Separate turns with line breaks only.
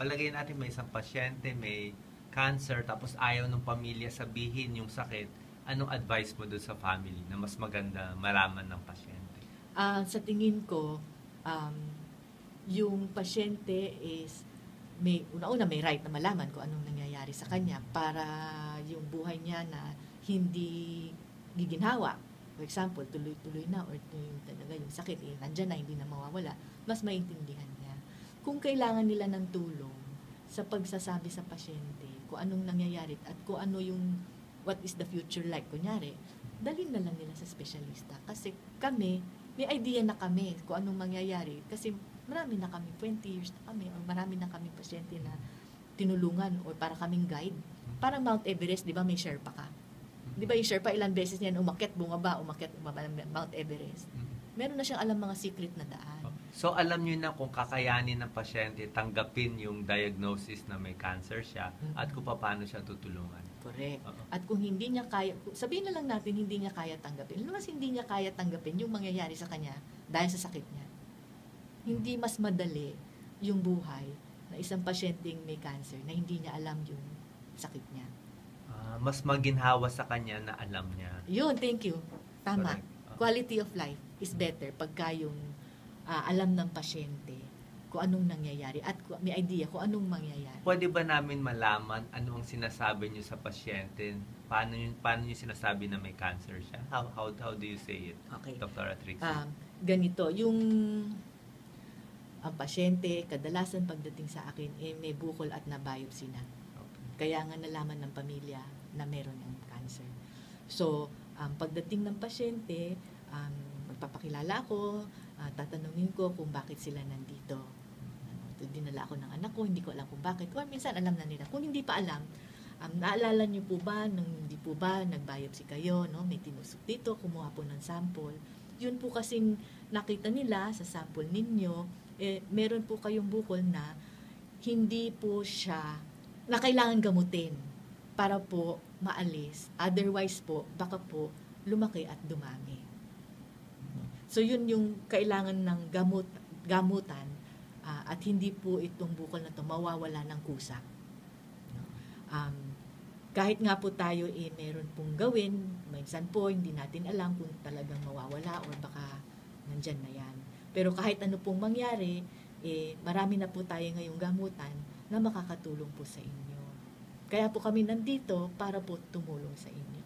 palagay natin may isang pasyente, may cancer, tapos ayaw ng pamilya sabihin yung sakit. Anong advice mo doon sa family na mas maganda malaman ng pasyente?
Sa tingin ko, um, yung pasyente is una-una may right na malaman kung anong nangyayari sa kanya para yung buhay niya na hindi giginhawa. For example, tuloy-tuloy na or yung sakit nandyan na, hindi na mawawala, mas maintindihan niya. Kung kailangan nila ng tulong sa pagsasabi sa pasyente kung anong nangyayari at kung ano yung what is the future like, kunyari, dalhin na lang nila sa espesyalista. Kasi kami, may idea na kami kung anong mangyayari. Kasi marami na kami, 20 years na kami, o marami na kami pasyente na tinulungan or para kaming guide. Parang Mount Everest, di ba may Sherpa ka? Di ba yung Sherpa, ilang beses niyan umakyat, bumaba ng Mount Everest. Meron na siyang alam mga secret na daan.
So, alam niyo na kung kakayanin ng pasyente tanggapin yung diagnosis na may cancer siya at kung paano siya tutulungan.
Correct. At kung hindi niya kaya, sabihin na lang natin hindi niya kaya tanggapin. Mas hindi niya kaya tanggapin yung mangyayari sa kanya dahil sa sakit niya. Hindi mas madali yung buhay na isang pasyenteng may cancer na hindi niya alam yung sakit niya.
Mas maginhawa sa kanya na alam niya.
Yun, thank you. Tama.
Correct.
Quality of life is better pagka yung alam ng pasyente kung anong nangyayari at may idea kung anong mangyayari.
Pwede ba namin malaman ano ang sinasabi niyo sa pasyente? Paano niyo sinasabi na may cancer siya? How do you say it?
Okay.
Dr. Trixie?
Ganito, ang pasyente, kadalasan pagdating sa akin, may bukol at na-biopsy na.
Okay.
Kaya nga nalaman ng pamilya na meron ng cancer. So, pagdating ng pasyente, magpapakilala ako, tatanungin ko kung bakit sila nandito. Dinala ako ng anak ko, hindi ko alam kung bakit. Or minsan alam na nila. Kung hindi pa alam, naalala niyo po ba, nung hindi po ba, nag-biopsy kayo, no? May tinusok dito, kumuha po ng sample. Yun po kasing nakita nila sa sample ninyo, meron po kayong bukol na hindi po siya, na kailangan gamutin para po maalis. Otherwise po, baka po lumaki at dumami. So yun yung kailangan ng gamutan at hindi po itong bukol na ito mawawala ng kusa. Kahit nga po tayo meron pong gawin, minsan po hindi natin alam kung talagang mawawala o baka nandyan na yan. Pero kahit ano pong mangyari, marami na po tayo ngayong gamutan na makakatulong po sa inyo. Kaya po kami nandito para po tumulong sa inyo.